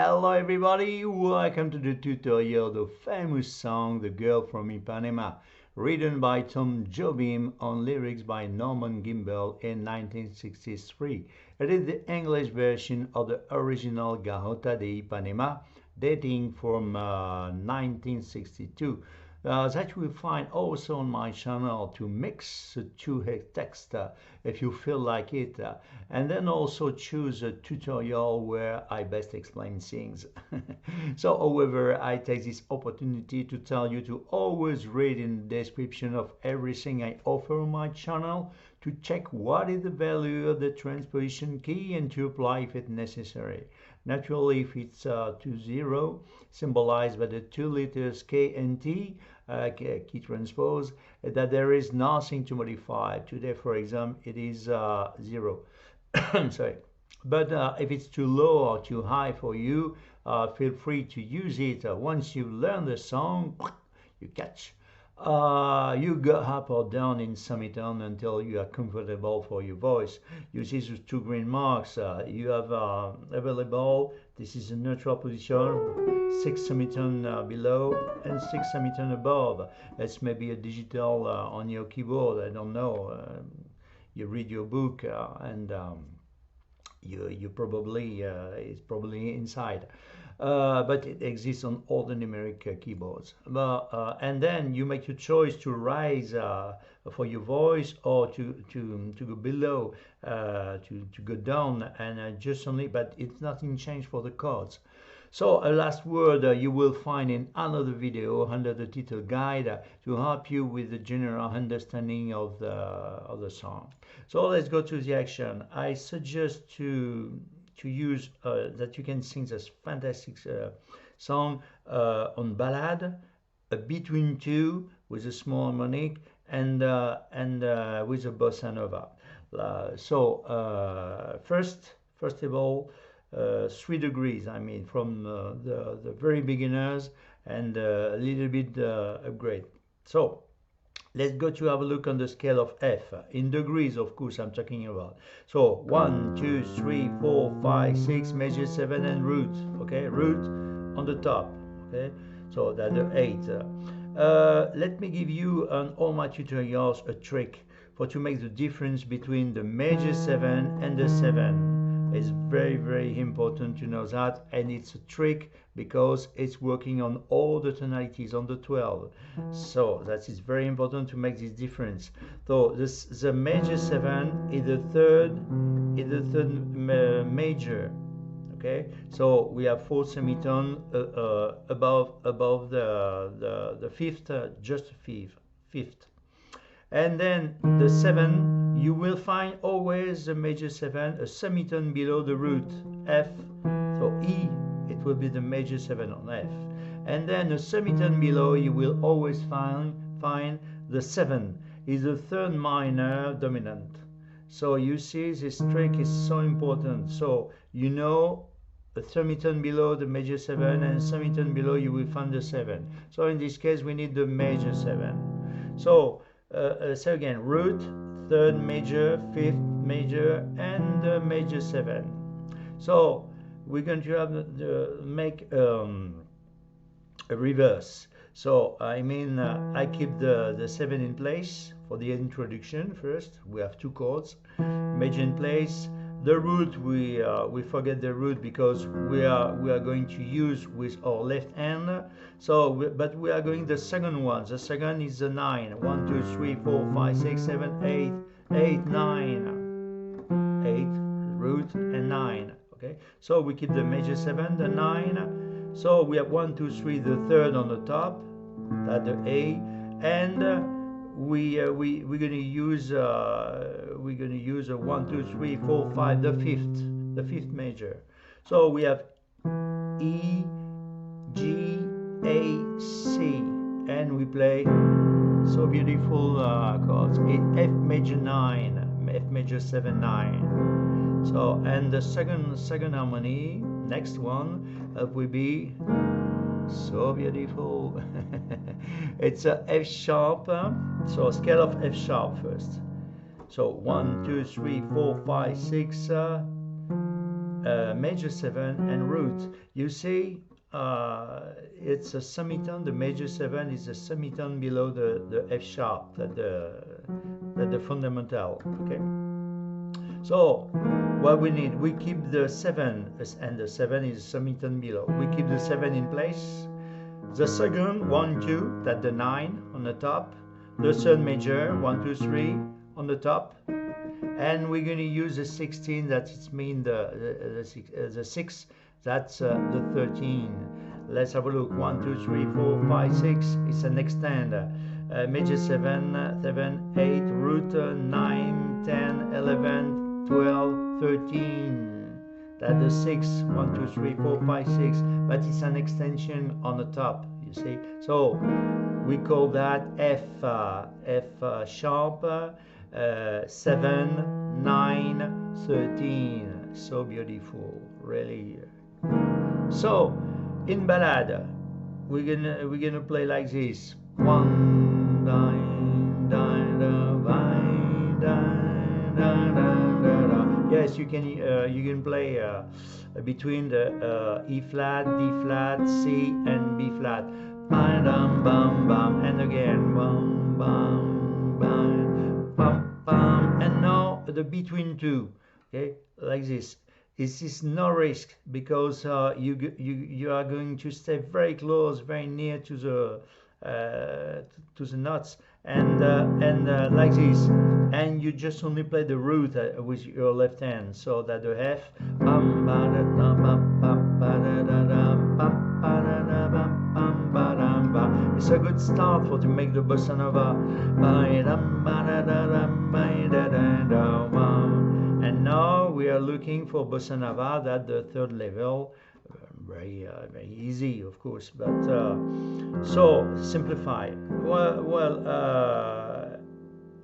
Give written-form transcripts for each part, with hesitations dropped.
Hello everybody, welcome to the tutorial of the famous song The Girl from Ipanema, written by Tom Jobim on lyrics by Norman Gimbel in 1963. It is the English version of the original Garota de Ipanema, dating from 1962. That you will find also on my channel to mix the two text if you feel like it, and then also choose a tutorial where I best explain things. So however, I take this opportunity to tell you to always read in the description of everything I offer on my channel to check what is the value of the transposition key and to apply if it's necessary. Naturally, if it's 20 symbolized by the two letters K and T, key transpose, that there is nothing to modify. Today, for example, it is 0. Sorry. But if it's too low or too high for you, feel free to use it. Once you learn the song, you catch. You go up or down in semitone until you are comfortable for your voice. You see those two green marks you have available. This is a neutral position, 6 semitone below and 6 semitone above. It's maybe a digital on your keyboard, I don't know. You read your book and you probably it's probably inside. But it exists on all the numeric keyboards. And then you make your choice to rise for your voice or to go below, to go down and just only, but it's nothing changed for the chords. So a last word you will find in another video under the title guide to help you with the general understanding of the song. So let's go to the action. I suggest to use that you can sing this fantastic song on ballad, between two with a small harmonic and with a bossa nova. First of all, 3 degrees, I mean, from the very beginners and a little bit upgrade. So let's go to have a look on the scale of F in degrees, of course I'm talking about. So 1 2 3 4 5 6 major 7 and root. Okay, root on the top. Okay, so that's the 8. Let me give you on all my tutorials a trick for to make the difference between the major 7 and the 7. It's very important to know that, and it's a trick because it's working on all the tonalities on the 12. So that is very important to make this difference. So the major 7 is the third major. Okay, so we have 4 semitone above the fifth, just fifth. And then the 7, you will find always the major 7 a semitone below the root F. So E, it will be the major 7 on F. And then a semitone below, you will always find the 7 is the third minor dominant. So you see this trick is so important. So you know a semitone below the major 7 and semitone below you will find the 7. So in this case we need the major 7. So again, root, third major, fifth major, and major 7. So we're going to have make a reverse. So I mean, I keep the 7 in place for the introduction. First, we have 2 chords, major in place. The root, we forget the root because we are going to use with our left hand. So but we are going the second one. The second is the 9. 1 2 3 4 5 6 7 8 9. 8 root and 9. Okay, so we keep the major 7, the 9. So we have 1 2 3, the third on the top, that the A, and we're gonna use a 1 2 3 4 5, the fifth major. So we have E, G, A, C, and we play so beautiful chords. F major 9, F major 7 9. So and the second harmony, next one will be so beautiful. It's a F sharp, so scale of F sharp first. So 1 2 3 4 5 6 major 7 and root. You see, it's a semitone. The major 7 is a semitone below the F sharp, that the fundamental. Okay. So what we need, we keep the 7, and the 7 is semitone below. We keep the 7 in place. The second 1 2, that the 9 on the top. The third major 1 2 3 on the top. And we're going to use the 16, that it's mean the 6, that's the 13. Let's have a look. 1 2 3 4 5 6. It's an extend. Major 7 7 8, root 9 10 11 12 13. That's the 6 1 2 3 4 5 6, but it's an extension on the top, you see. So we call that F sharp 7 9 13. So beautiful, really. So in ballad we're gonna play like this. 1 dine dine dine dine dine dine. Yes, you can play between the E flat, D flat, C and B flat. Bam bam bam, and again bam bam bam bam bam, and now the between two. Okay, like this. This is no risk, because you are going to stay very close, very near to the notes, and like this, and you just only play the root with your left hand, so that the F. It's a good start to make the bossa nova. And now we are looking for bossa nova, that the third level. Very easy, of course, but so simplify.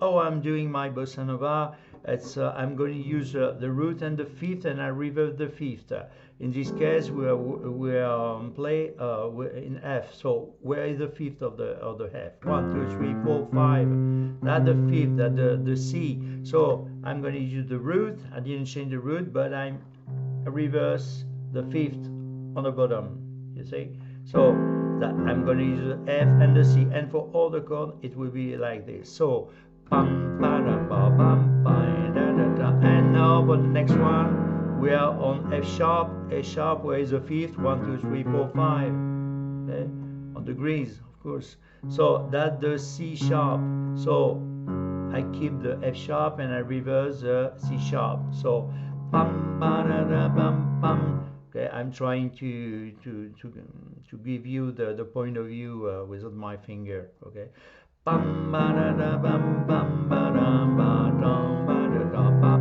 How I'm doing my bossa nova, it's I'm going to use the root and the fifth, and I revert the fifth. In this case, we are play in F. So where is the fifth of the F? 1 2 3 4 5. That's the fifth. That the C. So I'm going to use the root. I didn't change the root, but I reverse the fifth on the bottom. You see. So that I'm going to use the F and the C. And for all the chords, it will be like this. So bam ba da ba bam ba da da da. And now for the next one. We are on F sharp, A sharp, where is the fifth? 1 2 3 4 5. Okay? On degrees, of course. So that's the C sharp. So I keep the F sharp and I reverse the C sharp. So bam ba da da bam bam. Okay, I'm trying to give you the point of view without my finger. Okay. Bam ba da da bam bam ba da ba dum ba da da ba.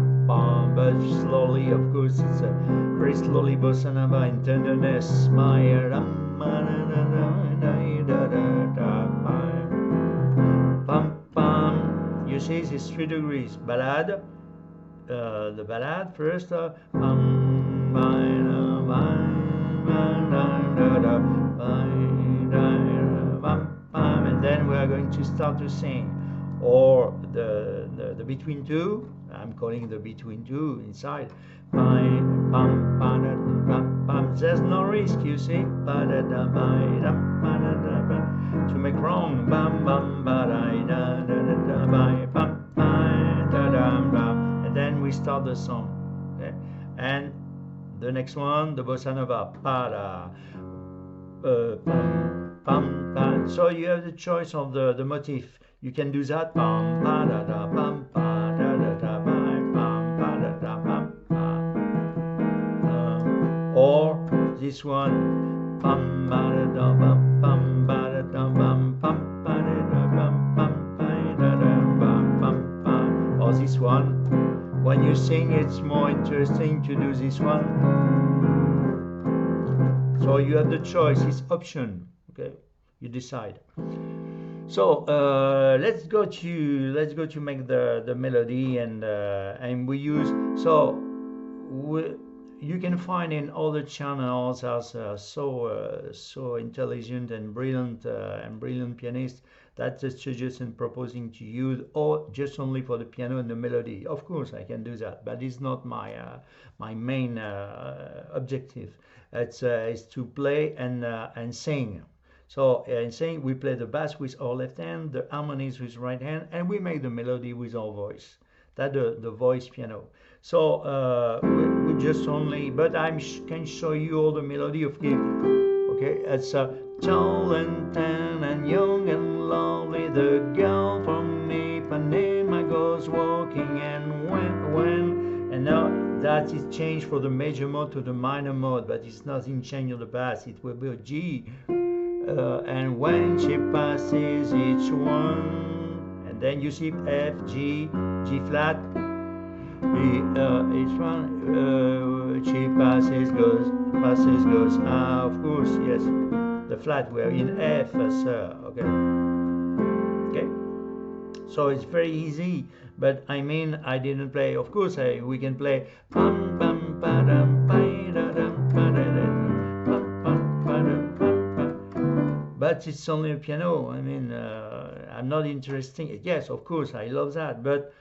But slowly, of course, it's a very slowly bossa nova in tenderness. You see, it's 3 degrees. Ballad, the ballad first. And then we are going to start to sing. Or the between two, I'm calling the between two inside. There's no risk, you see, to make wrong. And then we start the song. Okay? And the next one, the bossa nova. So you have the choice of the motif. You can do that. Or this one. Or this one. When you sing, it's more interesting to do this one. So you have the choice. It's option. Okay, you decide. So let's go to make the melody, and we use, so you can find in other channels as so intelligent and brilliant pianists that suggest and proposing to use or just only for the piano and the melody. Of course, I can do that, but it's not my main objective. It's to play and sing. So in saying, we play the bass with our left hand, the harmonies with right hand, and we make the melody with our voice. That's the voice piano. So we just only, but I can show you all the melody of it. Okay, it's tall and tan and young and lovely. The girl from Ipanema goes walking, and when and now that is changed for the major mode to the minor mode, but it's nothing changed on the bass. It will be a G. And when she passes each one, and then you see F, G, G flat, each one, she passes, goes, of course, yes, the flat, we're in F, okay, so it's very easy, but I mean, I didn't play, of course, we can play, pam, pam, pa-dam, pa-da-dam, pa-da-dam, but it's only a piano. I mean, I'm not interested. Yes, of course, I love that, but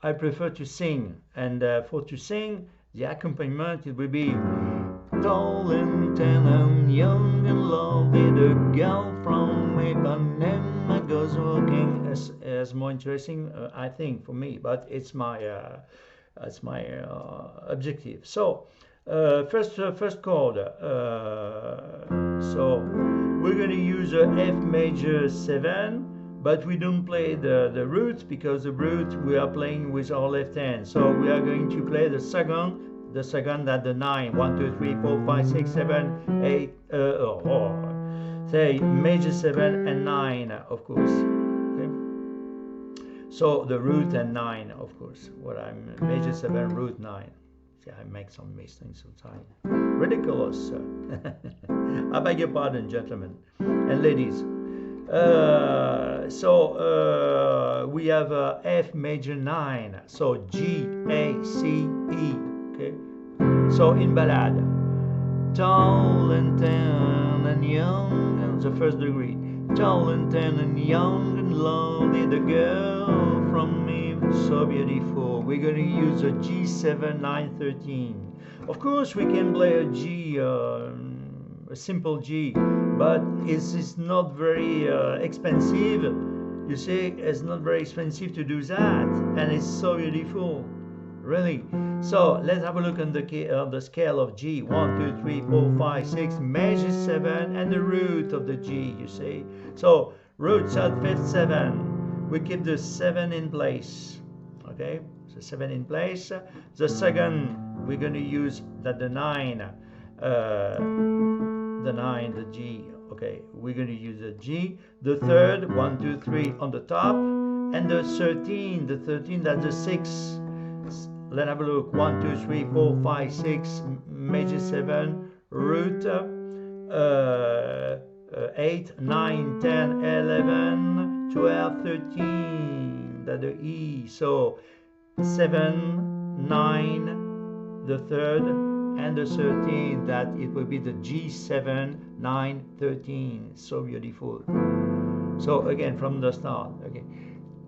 I prefer to sing. And for to sing, the accompaniment, it will be tall and tan and young and lovely. The girl from Ipanema goes walking. As more interesting, I think, for me. But it's my objective. So first chord. So we're going to use a F major 7, but we don't play the root, because the root we are playing with our left hand. So we are going to play the second at the 9. 1, 2, 3, 4, 5, 6, 7, 8, say major 7 and 9, of course. Okay. So the root and 9, of course. What I'm major 7, root 9. I make some mistakes sometimes. Ridiculous. I beg your pardon, gentlemen and ladies. So we have F major 9. So G, A, C, E. Okay. So in ballad, tall and tan and young, the first degree. Tall and tan and young and lovely, the girl from me, so beautiful. We're going to use a G7, 9, 13. Of course, we can play a G, a simple G, but it's not very expensive. You see, it's not very expensive to do that, and it's so beautiful, really. So let's have a look on the scale of G. 1, 2, 3, 4, 5, 6, major 7, and the root of the G, you see. So root, third, fifth, 7. We keep the 7 in place. Okay, so 7 in place. The second, we're going to use the 9, the G. Okay, we're going to use the G. The third, 1, 2, 3 on the top, and the 13, that's the 6. Let's have a look. 1, 2, 3, 4, 5, 6, major 7, root, 8, 9, 10, 11, 12, 13, that's the E. So 7, 9, the third, and the 13, that it will be the G7, 9, 13. So beautiful. So again, from the start. Okay.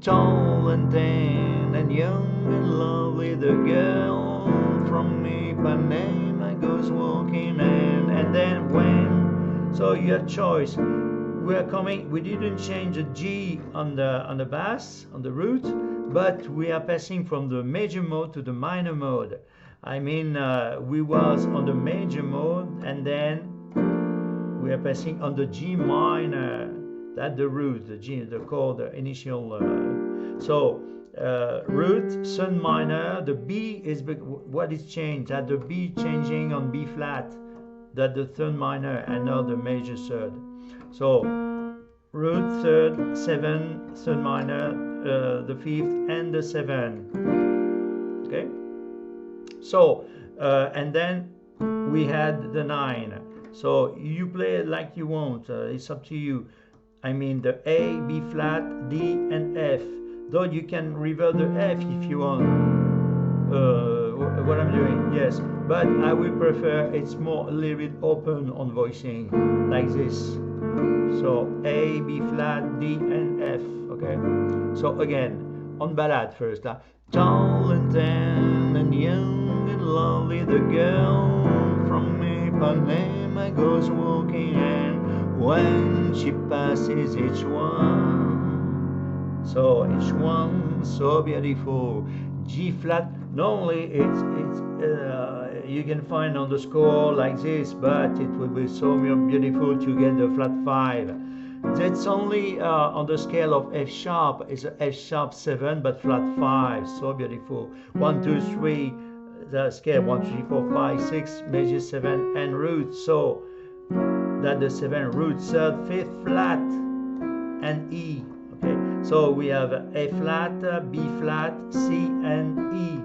Tall and tan and young and lovely, the girl from Ipanema goes walking, and then when. So you have choice. We didn't change the G on the bass, on the root, but we are passing from the major mode to the minor mode. I mean, we was on the major mode, and then we are passing on the G minor. That's the root, the G, the chord, the initial. So root, sun minor. The B is what is changed. That the B changing on B flat. That the third minor and now the major third. So root, third, 7, third minor, the fifth, and the 7. Okay. So and then we had the 9. So you play it like you want. It's up to you. I mean the A, B flat, D, and F. Though you can revert the F if you want. What I'm doing, yes. but I will prefer it's more a little bit open on voicing, like this. So A, B flat, D, and F. Okay. So again, on ballad first. Tall and tan and young and lovely, the girl from Ipanema goes walking, and when she passes each one, so each one so beautiful. G flat. Normally it's you can find on the score like this, but it will be so beautiful to get the flat 5. That's only on the scale of F sharp. It's a F sharp 7, but flat 5. So beautiful. 1, 2, 3. The scale 1, 2, 3, 4, 5, 6, major 7, and root. So that the 7 root, 3rd, 5th flat, and E. Okay. So we have A flat, B flat, C, and E.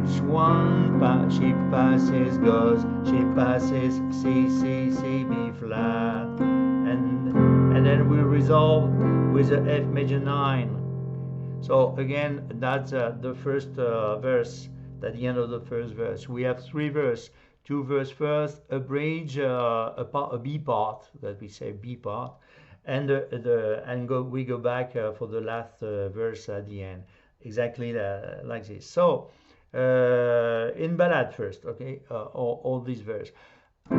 Each one she passes goes, she passes C, C, C, B flat, and then we resolve with the F major 9. So again, that's the first verse, at the end of the first verse. We have 3 verses, 2 verse first, a bridge, a B part, that we say B part, and we go back for the last verse at the end, exactly like this. So in ballad first, okay, all these verses.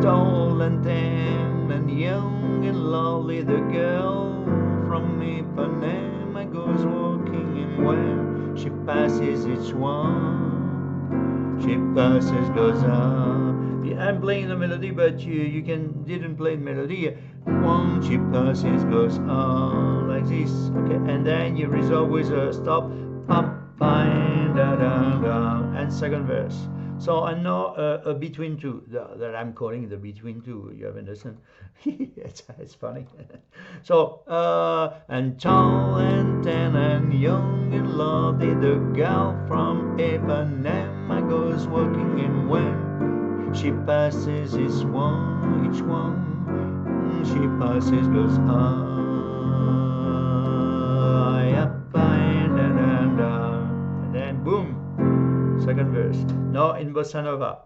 Tall and tan and young and lovely, the girl from Ipanema goes walking, and when she passes each one, she passes goes on. Yeah, I'm playing the melody, but you didn't play the melody. One she passes goes on like this, okay, and then you resolve with a stop, pam, pam, da da da, and second verse. So I know a between two that I'm calling the between two. You have understand? it's funny. So and tall and tan and young and lovely, the girl from Ipanema goes walking, and when she passes each one, she passes goes up and then boom. Second verse. Now in bossa nova,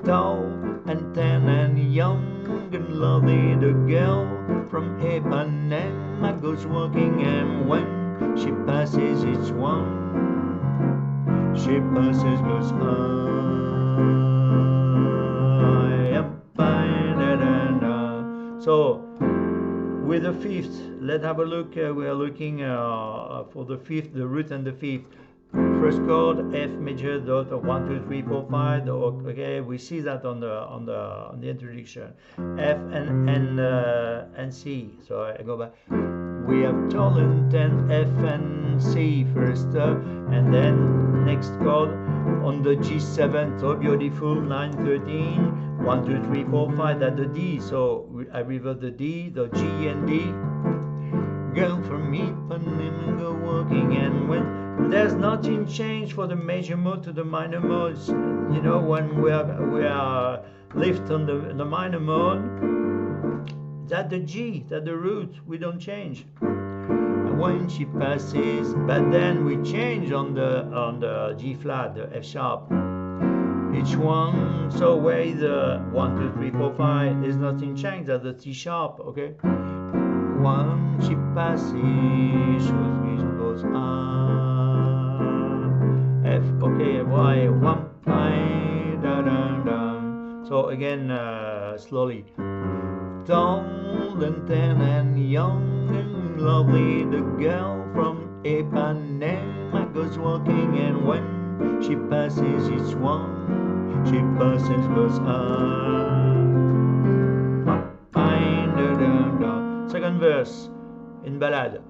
tall and tan and young and lovely, the girl from Ipanema goes walking, and when she passes each one, she passes goes So with the fifth, let's have a look. We are looking for the fifth, the root and the fifth. First chord F major dot 1 2 3 4 5. Okay, we see that on the introduction. F and C. So I go back. We have tall and tan, F and C first, and then next chord on the G7. So beautiful, 9 13. 1 2 3 4 5. That's the D. So I revert the D, the G and D. Girl from Ipanema go walking, and when there's nothing changed for the major mode to the minor modes. You know, when we are lift on the minor mode, that the G, that the root, we don't change. And when she passes, but then we change on the G flat, the F sharp. Each one, so where the 1 2 3 4 5 is nothing changed, that the C sharp, okay. When she passes, she goes F, okay, Y, 1 5 da da da. So again, slowly. Tall and tan and young and lovely, the girl from Ipanema goes walking, and when she passes each one, she passes goes Second verse in ballad,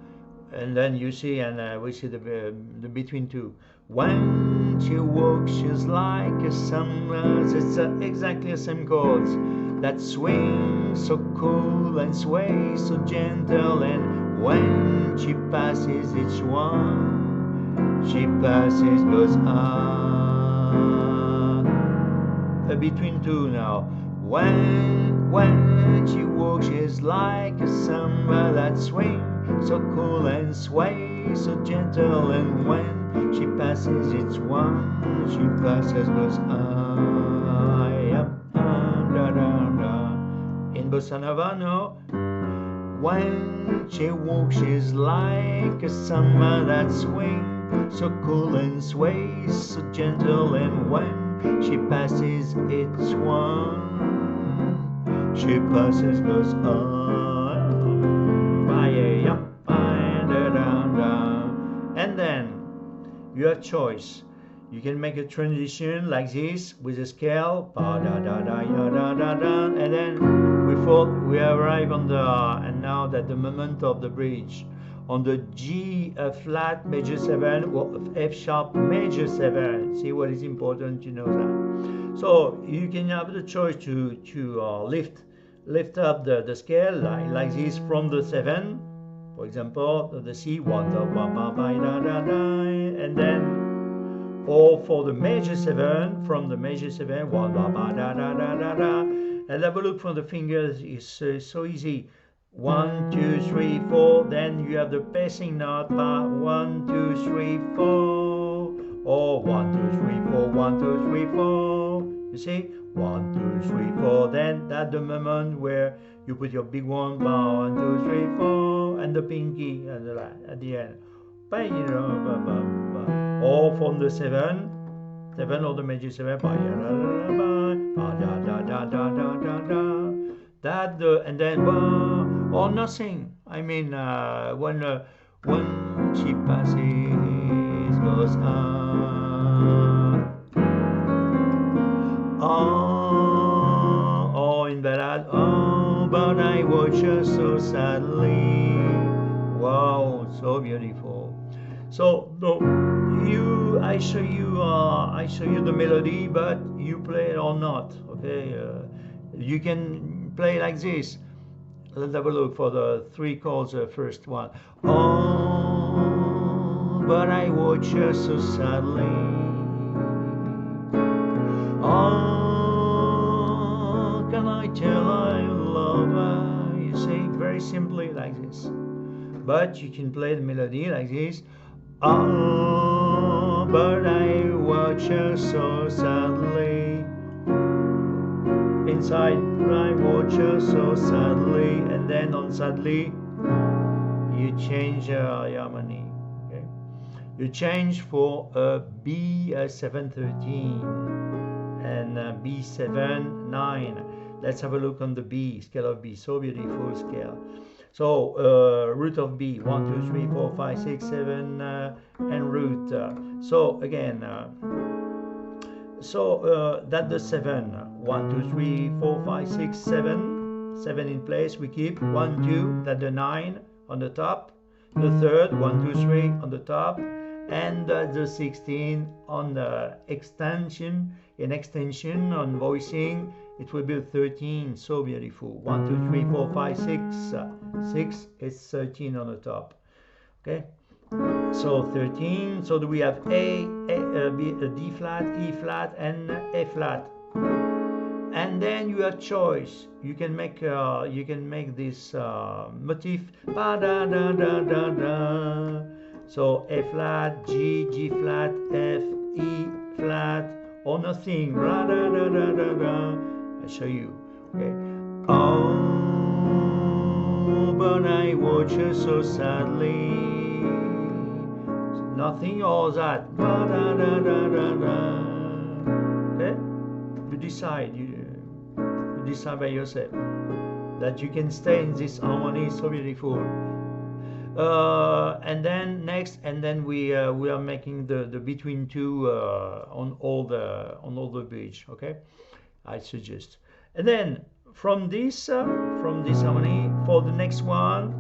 and then you see, and we see the between two. When she walks, she's like a sunrise. It's exactly the same chords that swing so cool and sway so gentle, and when she passes each one, she passes goes a between two now. When she walks, she's like a samba that swing so cool and sway so gentle, and when she passes, it's one, she passes, goes I up, da da da. In bossa nova, no. When she walks, she's like a summer that swings, so cool and sways, so gentle, and when she passes, it's one, she passes, goes and then you have choice. You can make a transition like this with a scale, and then we arrive on the, and now that the moment of the bridge, on the G flat major 7 or F sharp major 7. See what is important to know that. So you can have the choice to lift up the scale like this from the 7, for example, the C, 1, and then, or for the major 7, from the major 7, 1, and have a look from the fingers is so easy. 1, 2, 3, 4. Then you have the passing note, 1, 2, 3, 4, or 1, 2, 3, 4, 1, 2, 3, 4. You see, 1, 2, 3, 4. Then that's the moment where you put your big one, 1, 2, 3, 4, and the pinky at the end. Or from the 7 or the major 7, that and then or nothing. I mean, when she passes, goes or in ballad, but I watch her so sadly. Wow, so beautiful. So no, I show you the melody, but you play it or not. Okay, you can play like this. Let's have a look for the 3 chords. First one. Oh, but I watch her so sadly. Oh, can I tell I love her? You say very simply like this. But you can play the melody like this. Oh, but I watch her so sadly. Inside, I watch her so sadly, and then on sadly, you change harmony. Okay? You change for a B713 and B7-9. Let's have a look on the B, scale of B, so beautiful scale. So root of B, 1, 2, 3, 4, 5, 6, 7, and root. So again, that's the 7. 1, 2, 3, 4, 5, 6, 7. 7 in place. We keep 1, 2. That's the 9 on the top. The third, 1, 2, 3 on the top, and the 16 on the extension. In extension on voicing, it will be 13. So beautiful. 1, 2, 3, 4, 5, 6. 6 is 13 on the top. Okay. So 13. So do we have A, D flat, E flat, and A flat. And then you have choice. You can make this motif. Ba da da da da da. So A flat, G, G flat, F, E flat, or nothing. Ra da da da da da. I show you. Okay. Oh, but I watch her so sadly. Nothing, all that. Ba da da da da da. Okay. You decide. You decide by yourself that you can stay in this harmony. So beautiful. And then next, and then we are making the between two on all the bridge. Okay, I suggest. And then from this harmony for the next one,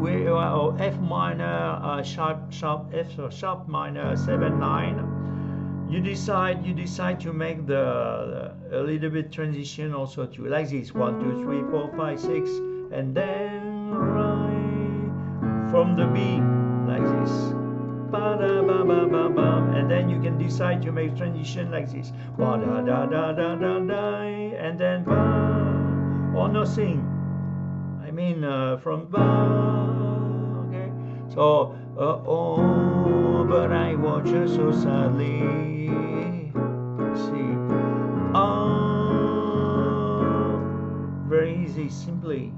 we are F minor sharp F sharp minor 7/9. You decide to make a little bit transition also to like this 1, 2, 3, 4, 5, 6, and then right from the B like this, and then you can decide to make transition like this, da da da da da da, and then or nothing. I mean from okay. So Oh, but I watch her so sadly. See, oh, very easy, simply.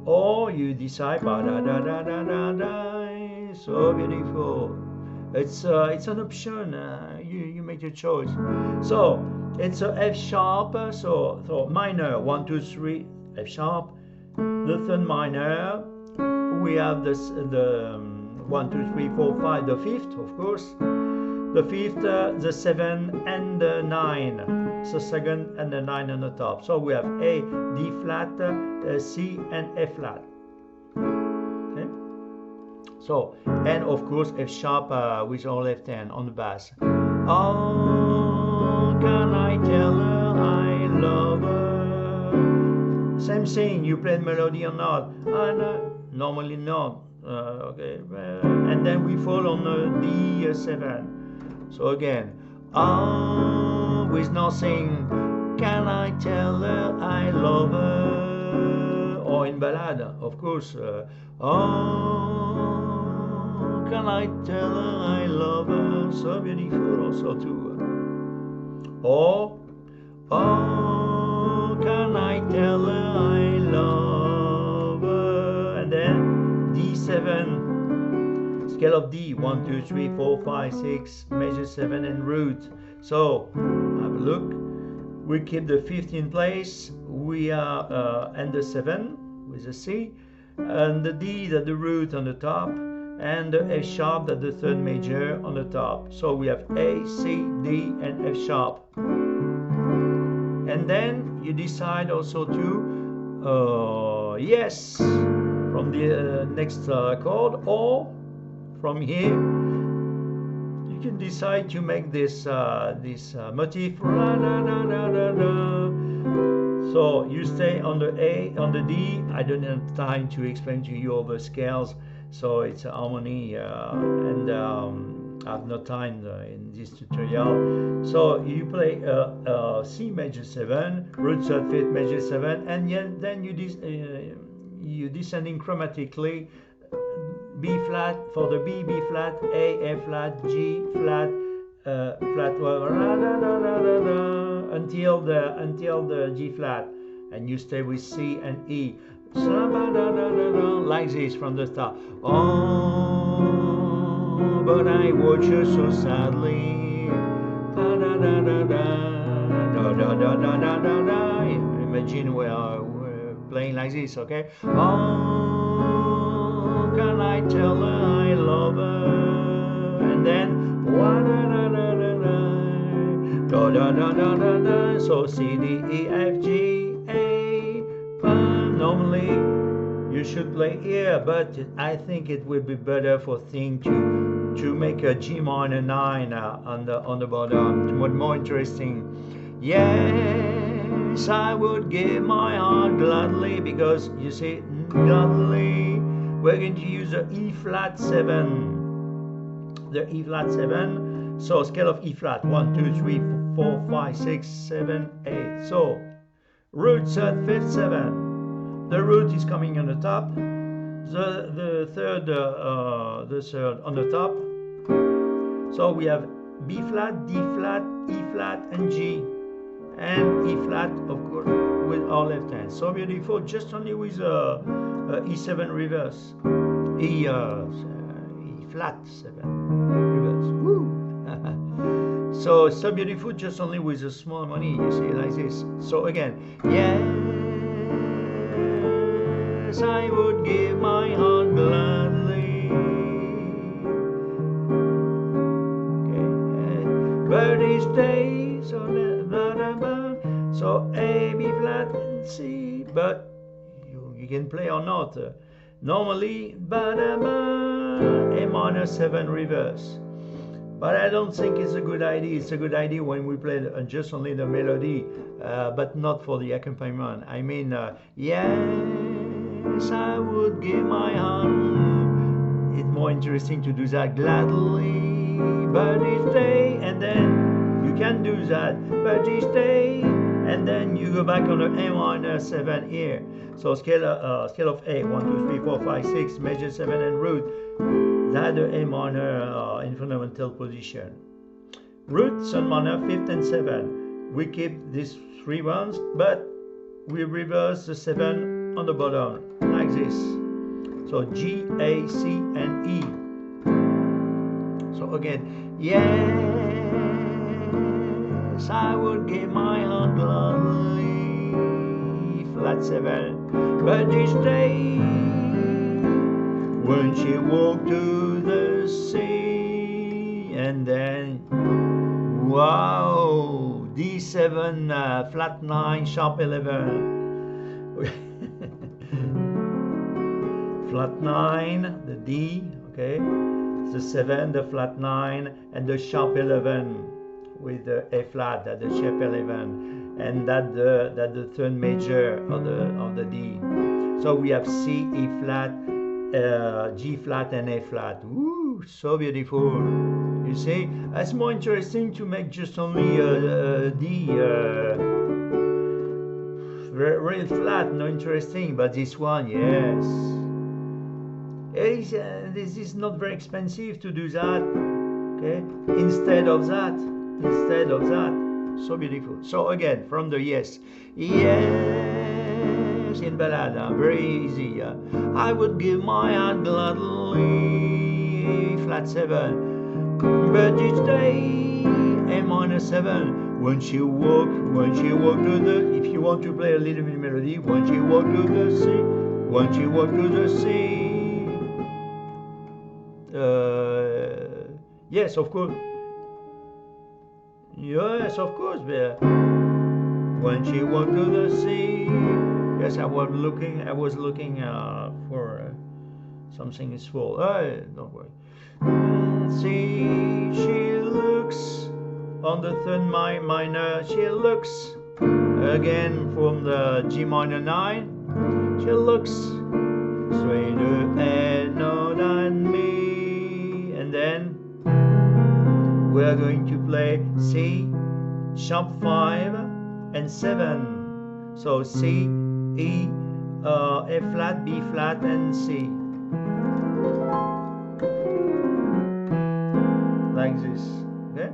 Or you decide, ba da da da da da da. So beautiful. It's an option. You make your choice. So it's a F sharp. So minor 1 2 3 F sharp. The third minor. We have this the 1 2 3 4 5. The fifth, of course. The fifth, the 7 and the 9. So second and the 9 on the top. So we have A, D flat, C, and F flat. Okay. So, and of course F sharp with our left hand on the bass. Oh, can I tell her I love her? Same thing. You play the melody or not? Normally not. Okay. And then we fall on the D7. So again, with nothing. Can I tell her I love her? Or in ballad, of course. Can I tell her I love her? So beautiful also too. Or can I tell her I love her? And then D7. Scale of D, 1 2 3 4 5 6, major 7 and root. So have a look. We keep the 5th in place. We are and the 7 with a C, and the D at the root on the top, and the F sharp at the third major on the top. So we have A, C, D, and F sharp. And then you decide also to yes from the next chord, or from here you can decide to make this motif. So you stay on the A, on the D. I don't have time to explain to you all the scales, so it's a harmony, and I have no time in this tutorial. So you play C major 7, root third 5th major 7, and then you descending chromatically. B flat for the B, B flat, A, F flat, G flat, flat, until the G flat, and you stay with C and E, like this from the start. Oh, but I watch her so sadly. Imagine we're playing like this, okay? Oh, can I tell her I love her? And then so C D E F G A. Normally you should play here, but I think it would be better for thing to make a G minor 9 on the bottom. More interesting. Yes, I would give my heart gladly, because you see, gladly. We're going to use the E flat 7. The E flat 7. So scale of E flat 1 2 3 4 5 6 7 8. So root third 5th 7. The root is coming on the top. The third on the top. So we have B flat, D flat, E flat, and G, and E flat, of course, with our left hand. So beautiful, just only with E7 reverse, E flat 7 reverse. Woo! So beautiful, just only with a small harmony. You see, like this. So again, yes, I would give my heart gladly. Okay, but these days, so A, B flat, and C. But you can play or not. Normally, A minor 7 reverse. But I don't think it's a good idea. It's a good idea when we play just only the melody, but not for the accompaniment. I mean, yes, I would give my heart. It's more interesting to do that gladly. But each day, and then you can do that. But each day, and then you go back on the A minor 7 here. So scale of A, 1 2 3 4 5 6, major 7 and root. That's the A minor in fundamental position. Root, sun minor, 5th and 7. We keep these 3 ones, but we reverse the 7 on the bottom, like this. So G, A, C, and E. So again, yes, I would give my heart gladly, flat 7, but each day when she walked to the sea, and then, wow, D7, flat 9, sharp 11. Flat 9, the D, okay, the 7, the flat 9, and the sharp 11 with the A flat, that the sharp 11, and that the third major of the D. So we have C, E flat, G flat, and A flat. Woo, so beautiful. You see, it's more interesting to make just only D. Real flat, no interesting, but this one, yes. This is not very expensive to do that, okay? Instead of that, so beautiful. So again, from the yes, in ballad, very easy. I would give my heart gladly, flat 7, but each day, A minor 7. When she walk to the, if you want to play a little bit melody, when she walk to the sea, when she walk to the sea. Yes, of course. Yes, of course. When she walked to the sea. Yes, I was looking for something small. Don't worry. See, she looks on the third minor. She looks again from the G minor 9. She looks straight ahead, not at me, and then we are going to play C, sharp 5, and 7. So C, E, A flat, B flat, and C. Like this. Okay?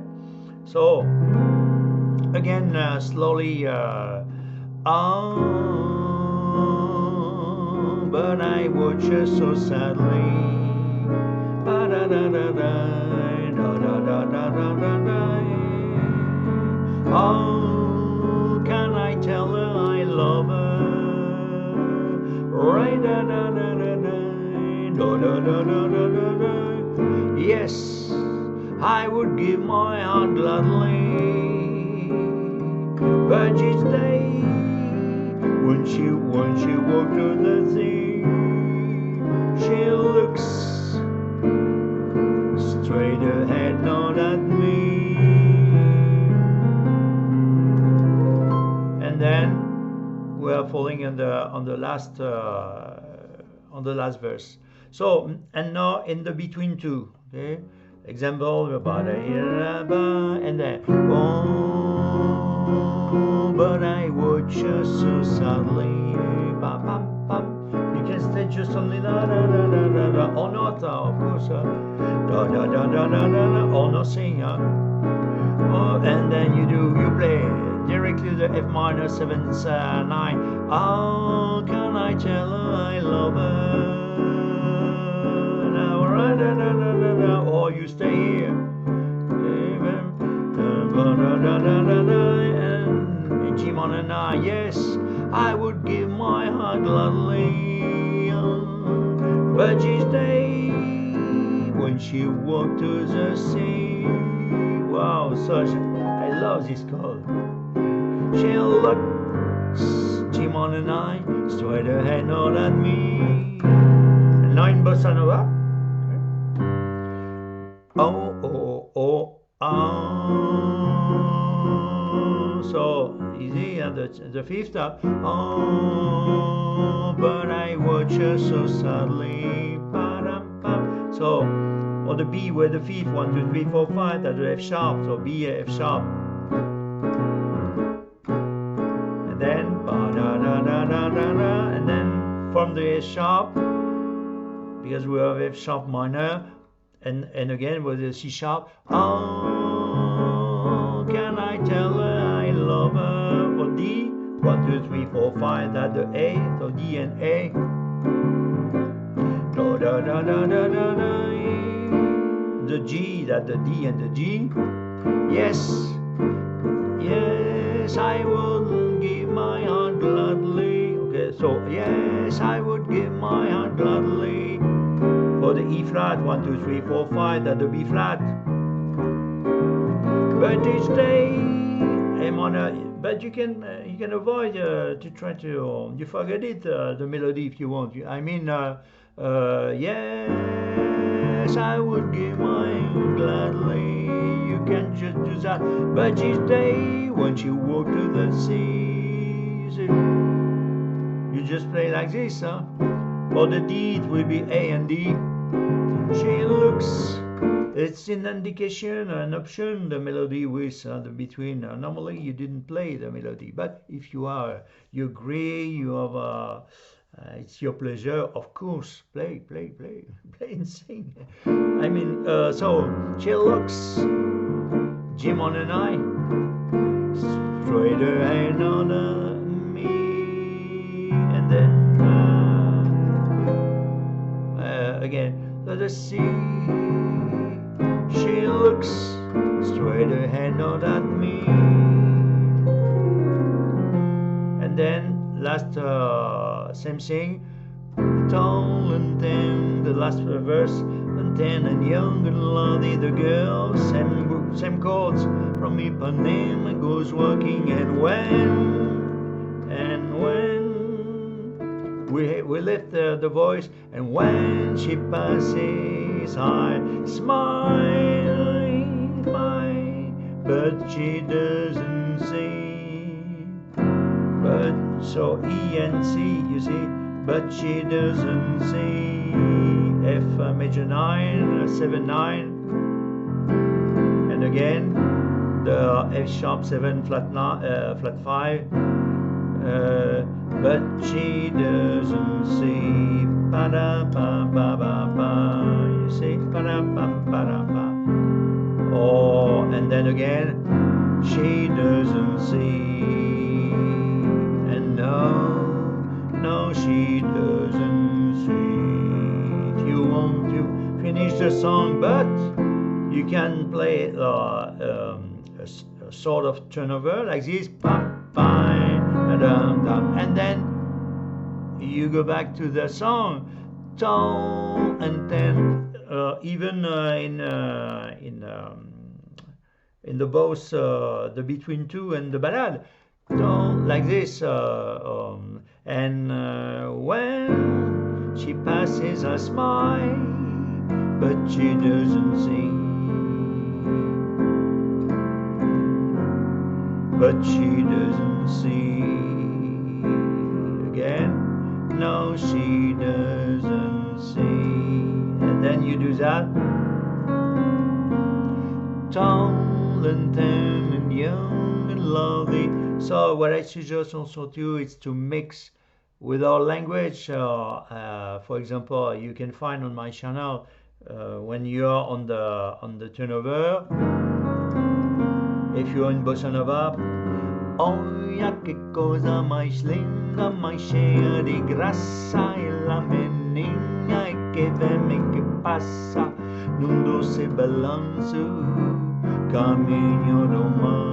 So, again, slowly. But I watch her so sadly. How can I tell her I love her? Yes, I would give my heart gladly, but each day when she walked to the sea, she looks straight ahead, not at me. And then we are falling on the last verse. So, and now in the between two, okay. Example, and then oh, but I watch her so sadly. You can stay just only or not, of course, or nothing. And then you play directly the F minor 7 9. How can I tell her I love her? Now, or you stay here. And G minor 9. Yes, I would give my heart gladly, but each day when she walked to the sea. Wow, such I love this chord. She looks G minor 9, straight ahead, not at me. 9 bossa nova. Oh, oh, oh, oh. So easy, and the fifth. Oh, but I watch her so sadly. So on the B, where the fifth, 1, 2, 3, 4, 5, that's the F sharp. So B, F sharp. And then, and then from the A sharp, because we have F sharp minor, and again with the C sharp. Oh, can I tell her I love her? For D, 1, 2, 3, 4, 5. That's the A, so D and A. Da da da da da da da. The G, that's the D and the G. Yes, yes, I would give my heart gladly. Okay, so yes, I would give my heart gladly. For the E flat, 1, 2, 3, 4, 5, that's the B flat. But each day I'm on a. But you can avoid to try to you forget it the melody if you want. I mean, yes, I would give mine gladly. You can just do that. But each day when you walk to the sea, you just play like this, huh? For the D, it will be A and D. She looks. It's an indication, an option, the melody with the between. Normally you didn't play the melody, but if you agree, you have it's your pleasure, of course, play and sing. I mean, so she looks, Jim on an eye, straight ahead on me, and then again, let us see. She looks straight ahead, not at me. And then last same thing, tall and thin, the last verse, and thin and young and lovely, the girl, same chords from Ipanema goes walking, and when we lift the voice, and when she passes, I smile, but she doesn't see. But so E and C, you see, but she doesn't see. F major 9, 7, 9, and again the F sharp 7 flat 5. But she doesn't see. Pa-da-pa-pa-pa-pa. You see? Pa-da-pa-pa-pa-pa. Oh, and then again, she doesn't see. And no, she doesn't see. If you want to finish the song, but you can play a sort of turnover like this. And then you go back to the song, tall and then even in the both the between two and the ballad, tall like this, and when she passes, I smile, but she doesn't see. But she doesn't see. Again, no, she doesn't see. And then you do that. Tall and thin and young and lovely. So what I suggest also too is to mix with our language. For example, you can find on my channel when you're on the turnover. If you're in bossa nova, oia che cosa mais linda, mais cheia de graça, e la menina e che vem e che passa, num doce balanço, caminho do mar.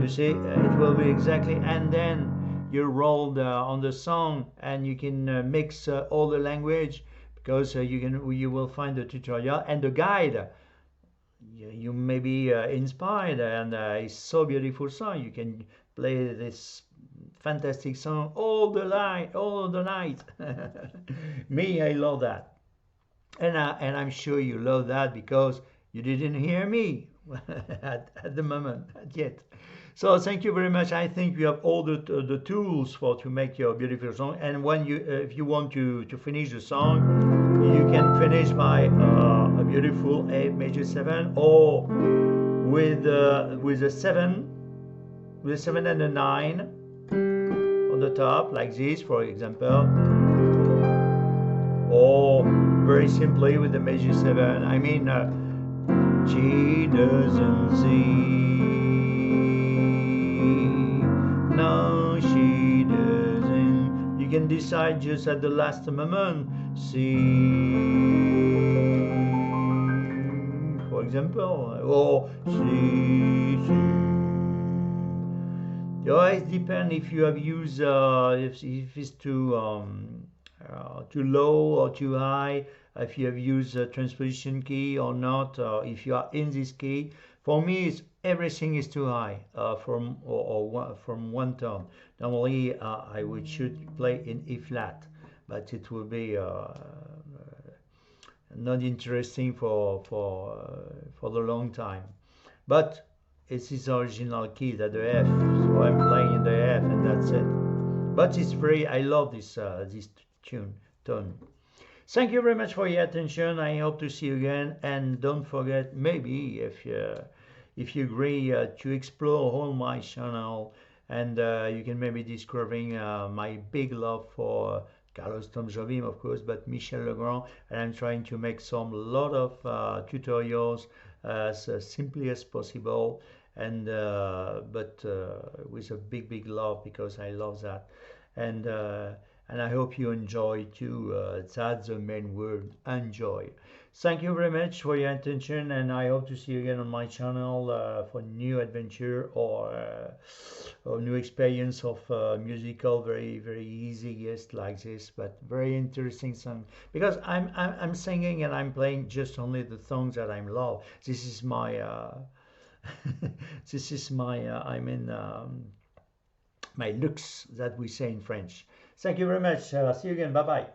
You see, it will be exactly, and then you roll on the song, and you can mix all the language, because you will find the tutorial and the guide. You may be inspired, and it's so beautiful song. You can play this fantastic song all the night. Me, I love that, and I'm sure you love that because you didn't hear me at the moment, not yet. So thank you very much. I think you have all the tools to make your beautiful song. And when if you want to finish the song, you can finish by a beautiful A major 7, or with a 7, with a 7 and a 9 on the top, like this, for example. or very simply with the major 7. I mean, she doesn't see. No, she doesn't. You can decide just at the last moment. See, for example, or see. It always depends if you have used if it's too low or too high, if you have used a transposition key or not, if you are in this key. For me, everything is too high from one tone. Normally, I should play in E flat, but it will be not interesting for the long time. But it's his original key, that the F, so I'm playing in the F, and that's it. But it's free. I love this tone. Thank you very much for your attention. I hope to see you again, and don't forget, maybe if you agree, to explore all my channel, and you can maybe discovering my big love for Carlos Tom Jobim, of course, but Michel Legrand, and I'm trying to make some lot of tutorials as simply as possible, and but with a big love, because I love that, and I hope you enjoy too. That's the main word, enjoy. Thank you very much for your attention, and I hope to see you again on my channel for new adventure, or new experience of musical, very easy, yes, like this, but very interesting song, because I'm singing and I'm playing just only the songs that I love. This is my this is my my luxe, that we say in French. Thank you very much. See you again. Bye bye.